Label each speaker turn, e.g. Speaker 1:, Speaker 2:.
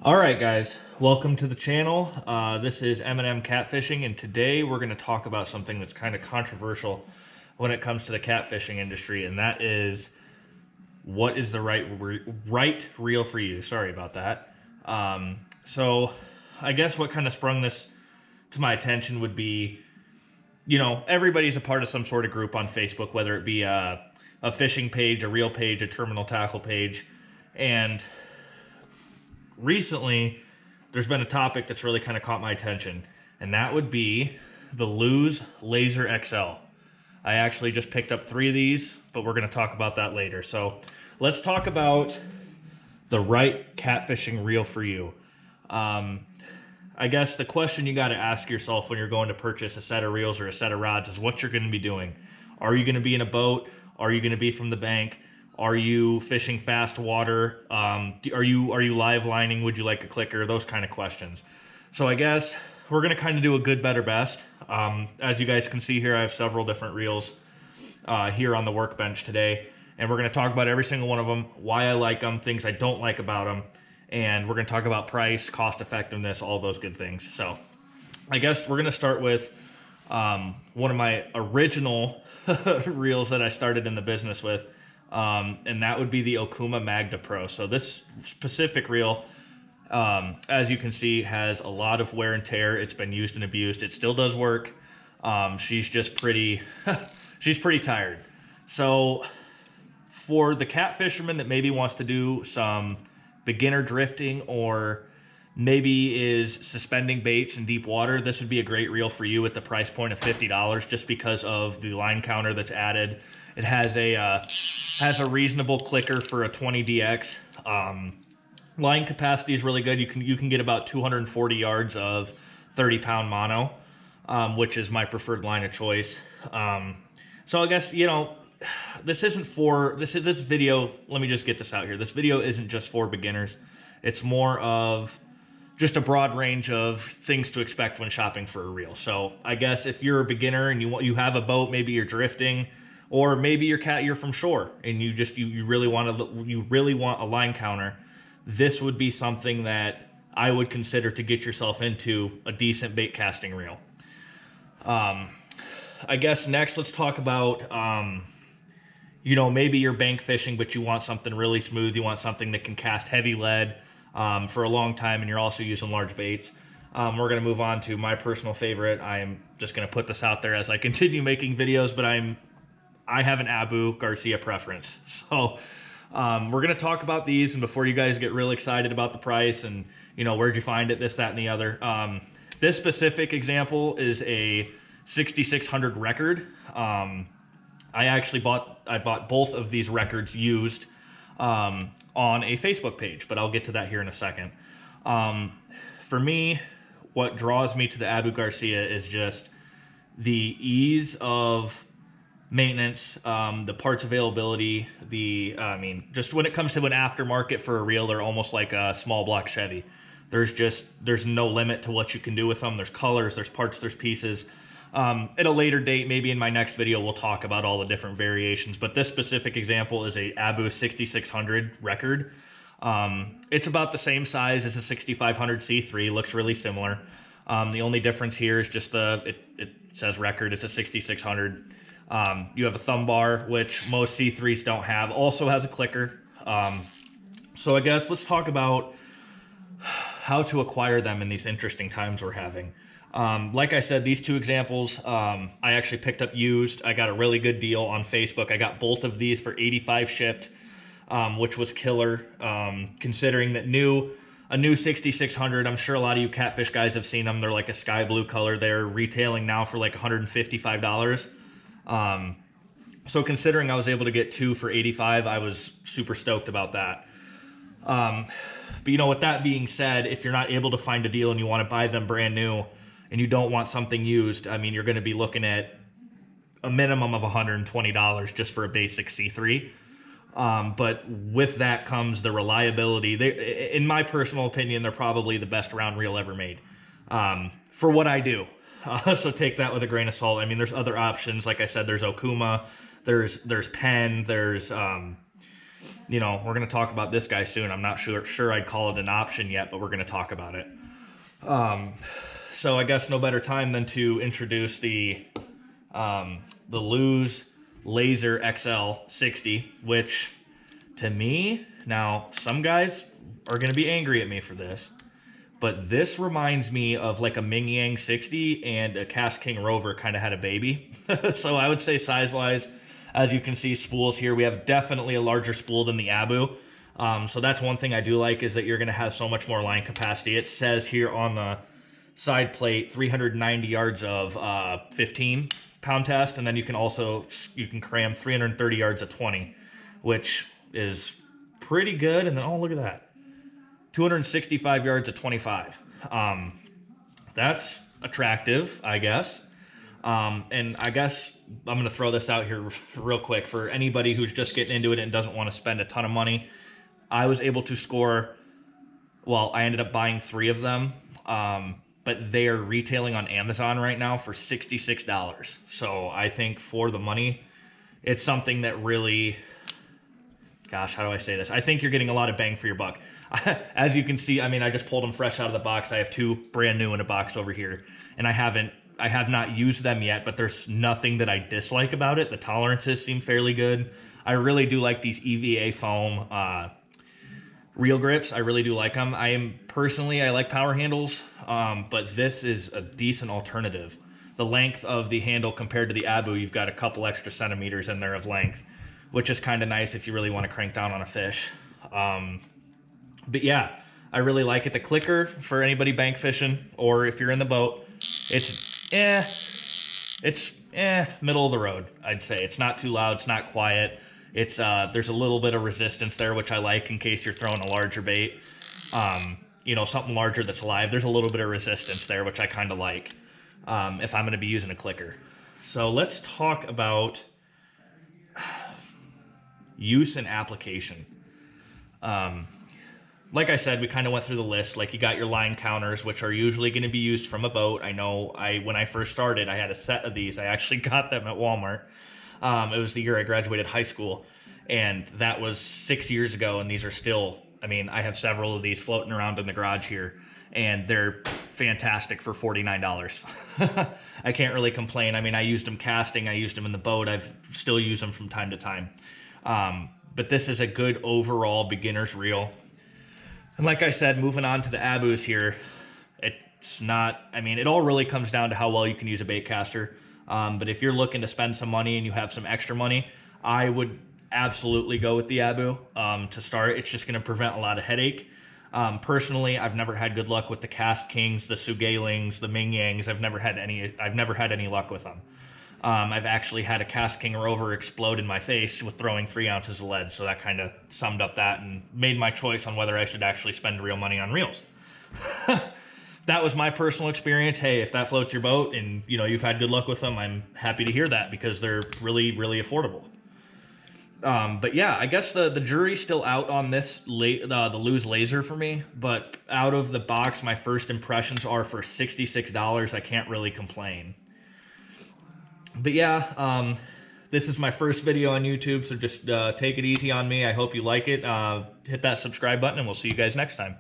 Speaker 1: All right, guys, welcome to the channel. This is M&M Catfishing, and today we're going to talk about something that's kind of controversial when it comes to the catfishing industry, and that is what is the right reel for you. Sorry about that. So I guess what kind of sprung this to my attention would be, everybody's a part of some sort of group on Facebook, whether it be a fishing page, a reel page, a terminal tackle page, and recently there's been a topic that's really kind of caught my attention, and that would be the Lose Laser XL. I actually just picked up 3 of these, but we're going to talk about that later. So let's talk about the right catfishing reel for you. I guess the question you got to ask yourself when you're going to purchase a set of reels or a set of rods is what you're going to be doing. Are you going to be in a boat? Are you going to be from the bank? Are you fishing fast water? Are you live lining? Would you like a clicker? Those kind of questions. So I guess we're going to kind of do a good, better, best. As you guys can see here, I have several different reels here on the workbench today. And we're going to talk about every single one of them, why I like them, things I don't like about them. And we're going to talk about price, cost effectiveness, all those good things. So I guess we're going to start with one of my original reels that I started in the business with. And that would be the Okuma Magda Pro. So this specific reel, as you can see, has a lot of wear and tear. It's been used and abused. It still does work. She's just pretty, she's pretty tired. So for the cat fisherman that maybe wants to do some beginner drifting or maybe is suspending baits in deep water, this would be a great reel for you at the price point of $50 just because of the line counter that's added. It has a reasonable clicker for a 20DX. Line capacity is really good. You can get about 240 yards of 30-pound mono, which is my preferred line of choice. So I guess, this isn't for this video. Let me just get this out here. This video isn't just for beginners. It's more of just a broad range of things to expect when shopping for a reel. So I guess if you're a beginner and you have a boat, maybe you're drifting, or maybe you're from shore and you really want a line counter, this would be something that I would consider to get yourself into a decent bait casting reel. I guess next let's talk about maybe you're bank fishing, but you want something really smooth. You want something that can cast heavy lead for a long time, and you're also using large baits. We're going to move on to my personal favorite. I am just going to put this out there as I continue making videos, but I have an Abu Garcia preference. So we're going to talk about these, and before you guys get real excited about the price and, where'd you find it, this, that, and the other. This specific example is a 6600 record. I bought both of these records used on a Facebook page, but I'll get to that here in a second. For me, what draws me to the Abu Garcia is just the ease of maintenance, the parts availability, just when it comes to an aftermarket for a reel, they're almost like a small block Chevy. There's no limit to what you can do with them. There's colors, there's parts, there's pieces. At a later date, maybe in my next video, we'll talk about all the different variations, but this specific example is a Abu 6600 record. It's about the same size as a 6500 C3, looks really similar. The only difference here is just it says record, it's a 6600. You have a thumb bar, which most C3s don't have, also has a clicker. So I guess let's talk about how to acquire them in these interesting times we're having. Like I said, these two examples, I actually picked up used. I got a really good deal on Facebook. I got both of these for $85 shipped, which was killer. Considering that a new 6600, I'm sure a lot of you catfish guys have seen them. They're like a sky blue color. They're retailing now for like $155. So considering I was able to get 2 for $85, I was super stoked about that. But with that being said, if you're not able to find a deal and you want to buy them brand new and you don't want something used, you're going to be looking at a minimum of $120 just for a basic C3. But with that comes the reliability. In my personal opinion, they're probably the best round reel ever made, for what I do. So take that with a grain of salt. There's other options. Like I said, there's Okuma, there's Penn, there's you know, we're going to talk about this guy soon. I'm not sure I'd call it an option yet, but we're going to talk about it. So I guess no better time than to introduce the Lose Laser XL 60, which to me, now some guys are going to be angry at me for this, but this reminds me of like a Ming Yang 60 and a Cast King Rover kind of had a baby. So I would say size-wise, as you can see, spools here, we have definitely a larger spool than the Abu. So that's one thing I do like, is that you're going to have so much more line capacity. It says here on the side plate 390 yards of 15-pound test, and then you can cram 330 yards of 20, which is pretty good. And then, oh, look at that, 265 yards of 25. That's attractive, I guess. And I guess I'm going to throw this out here real quick for anybody who's just getting into it and doesn't want to spend a ton of money. I was able to score, well, I ended up buying 3 of them, but they are retailing on Amazon right now for $66. So I think for the money, it's something that really, gosh, how do I say this? I think you're getting a lot of bang for your buck. As you can see, I mean, I just pulled them fresh out of the box. I have 2 brand new in a box over here, and I have not used them yet, but there's nothing that I dislike about it. The tolerances seem fairly good. I really do like these EVA foam reel grips. I really do like them. I like power handles, but this is a decent alternative. The length of the handle compared to the Abu, you've got a couple extra centimeters in there of length, which is kind of nice if you really want to crank down on a fish. But yeah, I really like it. The clicker, for anybody bank fishing, or if you're in the boat, it's middle of the road, I'd say. It's not too loud, it's not quiet. It's there's a little bit of resistance there, which I like in case you're throwing a larger bait. You know, something larger that's live. There's a little bit of resistance there, which I kind of like if I'm going to be using a clicker. So let's talk about use and application. Like I said, we kind of went through the list. Like, you got your line counters, which are usually going to be used from a boat. I know when I first started, I had a set of these. I actually got them at Walmart. It was the year I graduated high school, and that was 6 years ago, and these are still, I mean, I have several of these floating around in the garage here, and they're fantastic for $49. I can't really complain. I mean, I used them casting, I used them in the boat, I've still used them from time to time. But this is a good overall beginner's reel. And like I said, moving on to the Abus here, it's not, I mean, it all really comes down to how well you can use a bait caster. But if you're looking to spend some money and you have some extra money, I would absolutely go with the Abu to start. It's just going to prevent a lot of headache. Personally, I've never had good luck with the Cast Kings, the Sugailings, the Ming Yangs. I've never had any luck with them. I've actually had a Cast King Rover explode in my face with throwing 3 ounces of lead, so that kind of summed up that and made my choice on whether I should actually spend real money on reels. That was my personal experience. Hey, if that floats your boat and you know you've had good luck with them, I'm happy to hear that, because they're really, really affordable. But yeah, I guess the jury's still out on this the Lose Laser for me, but out of the box, my first impressions are for $66. I can't really complain. But yeah, this is my first video on YouTube, so just take it easy on me. I hope you like it. Hit that subscribe button, and we'll see you guys next time.